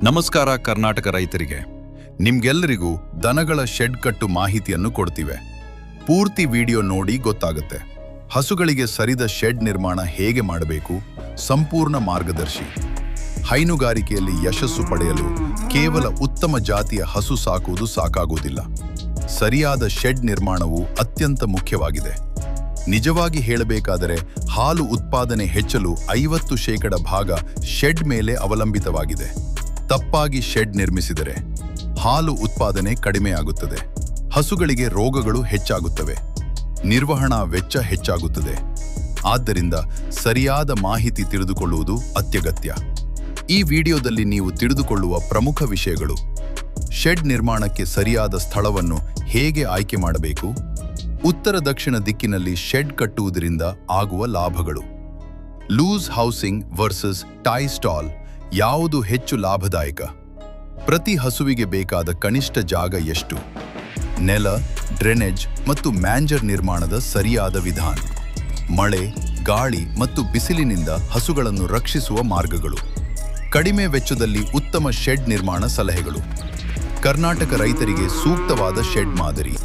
ನಮಸ್ಕಾರ ಕರ್ನಾಟಕ ರೈತರಿಗೆ. ನಿಮ್ಗೆಲ್ಲರಿಗೂ ದನಗಳ ಶೆಡ್ ಕಟ್ಟು ಮಾಹಿತಿಯನ್ನು ಕೊಡ್ತಿವೆ. ಪೂರ್ತಿ ವಿಡಿಯೋ ನೋಡಿ ಗೊತ್ತಾಗುತ್ತೆ. ಹಸುಗಳಿಗೆ ಸರಿದ ಶೆಡ್ ನಿರ್ಮಾಣ ಹೇಗೆ ಮಾಡಬೇಕು, ಸಂಪೂರ್ಣ ಮಾರ್ಗದರ್ಶಿ. ಹೈನುಗಾರಿಕೆಯಲ್ಲಿ ಯಶಸ್ಸು ಪಡೆಯಲು ಕೇವಲ ಉತ್ತಮ ಜಾತಿಯ ಹಸು ಸಾಕುವುದು ಸಾಕಾಗುವುದಿಲ್ಲ. ಸರಿಯಾದ ಶೆಡ್ ನಿರ್ಮಾಣವು ಅತ್ಯಂತ ಮುಖ್ಯವಾಗಿದೆ. ನಿಜವಾಗಿ ಹೇಳಬೇಕಾದರೆ ಹಾಲು ಉತ್ಪಾದನೆ ಹೆಚ್ಚಲು 50% ಭಾಗ ಶೆಡ್ ಮೇಲೆ ಅವಲಂಬಿತವಾಗಿದೆ. ತಪ್ಪಾಗಿ ಶೆಡ್ ನಿರ್ಮಿಸಿದರೆ ಹಾಲು ಉತ್ಪಾದನೆ ಕಡಿಮೆಯಾಗುತ್ತದೆ, ಹಸುಗಳಿಗೆ ರೋಗಗಳು ಹೆಚ್ಚಾಗುತ್ತವೆ, ನಿರ್ವಹಣಾ ವೆಚ್ಚ ಹೆಚ್ಚಾಗುತ್ತದೆ. ಆದ್ದರಿಂದ ಸರಿಯಾದ ಮಾಹಿತಿ ತಿಳಿದುಕೊಳ್ಳುವುದು ಅತ್ಯಗತ್ಯ. ಈ ವಿಡಿಯೋದಲ್ಲಿ ನೀವು ತಿಳಿದುಕೊಳ್ಳುವ ಪ್ರಮುಖ ವಿಷಯಗಳು: ಶೆಡ್ ನಿರ್ಮಾಣಕ್ಕೆ ಸರಿಯಾದ ಸ್ಥಳವನ್ನು ಹೇಗೆ ಆಯ್ಕೆ ಮಾಡಬೇಕು, ಉತ್ತರ ದಕ್ಷಿಣ ದಿಕ್ಕಿನಲ್ಲಿ ಶೆಡ್ ಕಟ್ಟುವುದರಿಂದ ಆಗುವ ಲಾಭಗಳು, loose housing versus tie stall ಯಾವುದು ಹೆಚ್ಚು ಲಾಭದಾಯಕ, ಪ್ರತಿ ಹಸುವಿಗೆ ಬೇಕಾದ ಕನಿಷ್ಠ ಜಾಗ ಎಷ್ಟು, ನೆಲ, ಡ್ರೆನೇಜ್ ಮತ್ತು ಮ್ಯಾಂಜರ್ ನಿರ್ಮಾಣದ ಸರಿಯಾದ ವಿಧಾನ, ಮಳೆ, ಗಾಳಿ ಮತ್ತು ಬಿಸಿಲಿನಿಂದ ಹಸುಗಳನ್ನು ರಕ್ಷಿಸುವ ಮಾರ್ಗಗಳು, ಕಡಿಮೆ ವೆಚ್ಚದಲ್ಲಿ ಉತ್ತಮ ಶೆಡ್ ನಿರ್ಮಾಣ ಸಲಹೆಗಳು, ಕರ್ನಾಟಕ ರೈತರಿಗೆ ಸೂಕ್ತವಾದ ಶೆಡ್ ಮಾದರಿ.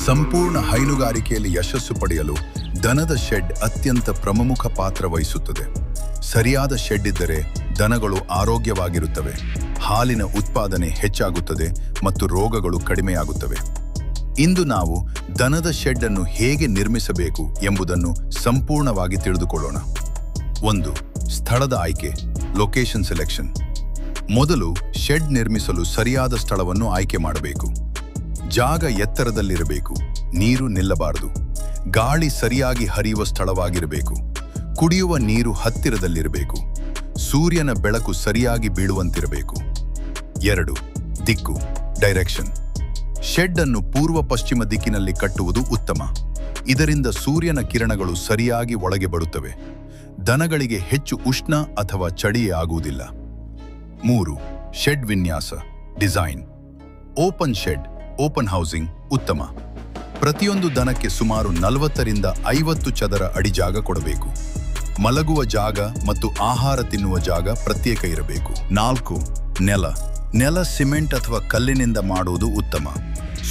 ಸಂಪೂರ್ಣ ಹೈನುಗಾರಿಕೆಯಲ್ಲಿ ಯಶಸ್ಸು ಪಡೆಯಲು ದನದ ಶೆಡ್ ಅತ್ಯಂತ ಪ್ರಮುಖ ಪಾತ್ರ ವಹಿಸುತ್ತದೆ. ಸರಿಯಾದ ಶೆಡ್ ಇದ್ದರೆ ದನಗಳು ಆರೋಗ್ಯವಾಗಿರುತ್ತವೆ, ಹಾಲಿನ ಉತ್ಪಾದನೆ ಹೆಚ್ಚಾಗುತ್ತದೆ ಮತ್ತು ರೋಗಗಳು ಕಡಿಮೆಯಾಗುತ್ತವೆ. ಇಂದು ನಾವು ದನದ ಶೆಡ್ ಅನ್ನು ಹೇಗೆ ನಿರ್ಮಿಸಬೇಕು ಎಂಬುದನ್ನು ಸಂಪೂರ್ಣವಾಗಿ ತಿಳಿದುಕೊಳ್ಳೋಣ. 1. ಸ್ಥಳದ ಆಯ್ಕೆ, ಲೊಕೇಶನ್ ಸೆಲೆಕ್ಷನ್. ಮೊದಲು ಶೆಡ್ ನಿರ್ಮಿಸಲು ಸರಿಯಾದ ಸ್ಥಳವನ್ನು ಆಯ್ಕೆ ಮಾಡಬೇಕು. ಜಾಗ ಎತ್ತರದಲ್ಲಿರಬೇಕು, ನೀರು ನಿಲ್ಲಬಾರದು, ಗಾಳಿ ಸರಿಯಾಗಿ ಹರಿಯುವ ಸ್ಥಳವಾಗಿರಬೇಕು, ಕುಡಿಯುವ ನೀರು ಹತ್ತಿರದಲ್ಲಿರಬೇಕು, ಸೂರ್ಯನ ಬೆಳಕು ಸರಿಯಾಗಿ ಬೀಳುವಂತಿರಬೇಕು. 2. ದಿಕ್ಕು, ಡೈರೆಕ್ಷನ್. ಶೆಡ್ ಅನ್ನು ಪೂರ್ವ ಪಶ್ಚಿಮ ದಿಕ್ಕಿನಲ್ಲಿ ಕಟ್ಟುವುದು ಉತ್ತಮ. ಇದರಿಂದ ಸೂರ್ಯನ ಕಿರಣಗಳು ಸರಿಯಾಗಿ ಒಳಗೆ ಬರುತ್ತವೆ, ದನಗಳಿಗೆ ಹೆಚ್ಚು ಉಷ್ಣ ಅಥವಾ ಚಳಿ ಆಗುವುದಿಲ್ಲ. 3. ಶೆಡ್ ವಿನ್ಯಾಸ, design. Open shed, open housing ಉತ್ತಮ. ಪ್ರತಿಯೊಂದು ದನಕ್ಕೆ ಸುಮಾರು 40ರಿಂದ 50 ಚದರ ಅಡಿ ಜಾಗ ಕೊಡಬೇಕು. ಮಲಗುವ ಜಾಗ ಮತ್ತು ಆಹಾರ ತಿನ್ನುವ ಜಾಗ ಪ್ರತ್ಯೇಕ ಇರಬೇಕು. 4. ನೆಲ. ನೆಲ ಸಿಮೆಂಟ್ ಅಥವಾ ಕಲ್ಲಿನಿಂದ ಮಾಡುವುದು ಉತ್ತಮ.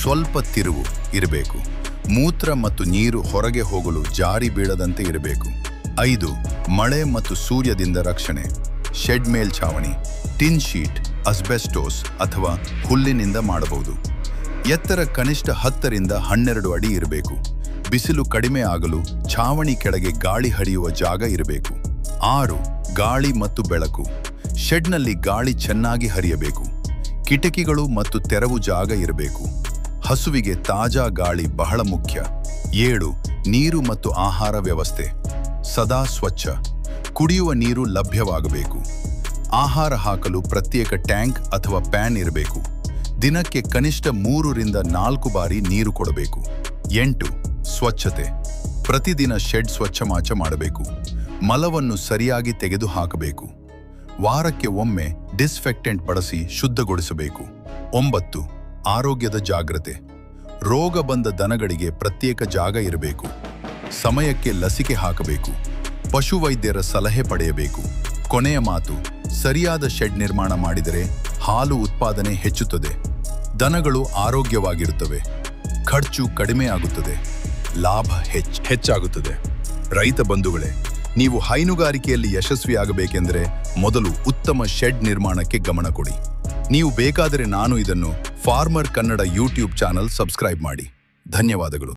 ಸ್ವಲ್ಪ ತಿರುವು ಇರಬೇಕು. ಮೂತ್ರ ಮತ್ತು ನೀರು ಹೊರಗೆ ಹೋಗಲು ಜಾರಿ ಬೀಳದಂತೆ ಇರಬೇಕು. 5. ಮಳೆ ಮತ್ತು ಸೂರ್ಯದಿಂದ ರಕ್ಷಣೆ. ಶೆಡ್ ಮೇಲ್ಛಾವಣಿ, ಟಿನ್ ಶೀಟ್, ಅಸ್ಬೆಸ್ಟೋಸ್ ಅಥವಾ ಹುಲ್ಲಿನಿಂದ ಮಾಡಬಹುದು. ಎತ್ತರ ಕನಿಷ್ಠ 10ರಿಂದ 12 ಅಡಿ ಇರಬೇಕು. ಬಿಸಿಲು ಕಡಿಮೆ ಆಗಲು ಛಾವಣಿ ಕೆಳಗೆ ಗಾಳಿ ಹರಿಯುವ ಜಾಗ ಇರಬೇಕು. 6. ಗಾಳಿ ಮತ್ತು ಬೆಳಕು. ಶೆಡ್ನಲ್ಲಿ ಗಾಳಿ ಚೆನ್ನಾಗಿ ಹರಿಯಬೇಕು. ಕಿಟಕಿಗಳು ಮತ್ತು ತೆರವು ಜಾಗ ಇರಬೇಕು. ಹಸುವಿಗೆ ತಾಜಾ ಗಾಳಿ ಬಹಳ ಮುಖ್ಯ. 7. ನೀರು ಮತ್ತು ಆಹಾರ ವ್ಯವಸ್ಥೆ. ಸದಾ ಸ್ವಚ್ಛ, ಕುಡಿಯುವ ನೀರು ಲಭ್ಯವಾಗಬೇಕು. ಆಹಾರ ಹಾಕಲು ಪ್ರತ್ಯೇಕ ಟ್ಯಾಂಕ್ ಅಥವಾ ಪ್ಯಾನ್ ಇರಬೇಕು. ದಿನಕ್ಕೆ ಕನಿಷ್ಠ 3ರಿಂದ 4 ಬಾರಿ ನೀರು ಕೊಡಬೇಕು. 8. ಸ್ವಚ್ಛತೆ. ಪ್ರತಿದಿನ ಶೆಡ್ ಸ್ವಚ್ಛಮಾಚ ಮಾಡಬೇಕು. ಮಲವನ್ನು ಸರಿಯಾಗಿ ತೆಗೆದು ಹಾಕಬೇಕು. ವಾರಕ್ಕೆ ಒಮ್ಮೆ ಡಿಸ್ಇನ್ಫೆಕ್ಟೆಂಟ್ ಬಳಸಿ ಶುದ್ಧಗೊಳಿಸಬೇಕು. 9. ಆರೋಗ್ಯದ ಜಾಗ್ರತೆ. ರೋಗ ಬಂದ ದನಗಳಿಗೆ ಪ್ರತ್ಯೇಕ ಜಾಗ ಇರಬೇಕು. ಸಮಯಕ್ಕೆ ಲಸಿಕೆ ಹಾಕಬೇಕು. ಪಶುವೈದ್ಯರ ಸಲಹೆ ಪಡೆಯಬೇಕು. ಕೊನೆಯ ಮಾತು: ಸರಿಯಾದ ಶೆಡ್ ನಿರ್ಮಾಣ ಮಾಡಿದರೆ ಹಾಲು ಉತ್ಪಾದನೆ ಹೆಚ್ಚುತ್ತದೆ, ದನಗಳು ಆರೋಗ್ಯವಾಗಿರುತ್ತವೆ, ಖರ್ಚು ಕಡಿಮೆಯಾಗುತ್ತದೆ, ಲಾಭ ಹೆಚ್ಚಾಗುತ್ತದೆ. ರೈತ ಬಂಧುಗಳೇ, ನೀವು ಹೈನುಗಾರಿಕೆಯಲ್ಲಿ ಯಶಸ್ವಿಯಾಗಬೇಕೆಂದರೆ ಮೊದಲು ಉತ್ತಮ ಶೆಡ್ ನಿರ್ಮಾಣಕ್ಕೆ ಗಮನ ಕೊಡಿ. ನೀವು ಬೇಕಾದರೆ ನಾನು ಇದನ್ನು farmer Kannada YouTube channel subscribe ಮಾಡಿ. ಧನ್ಯವಾದಗಳು.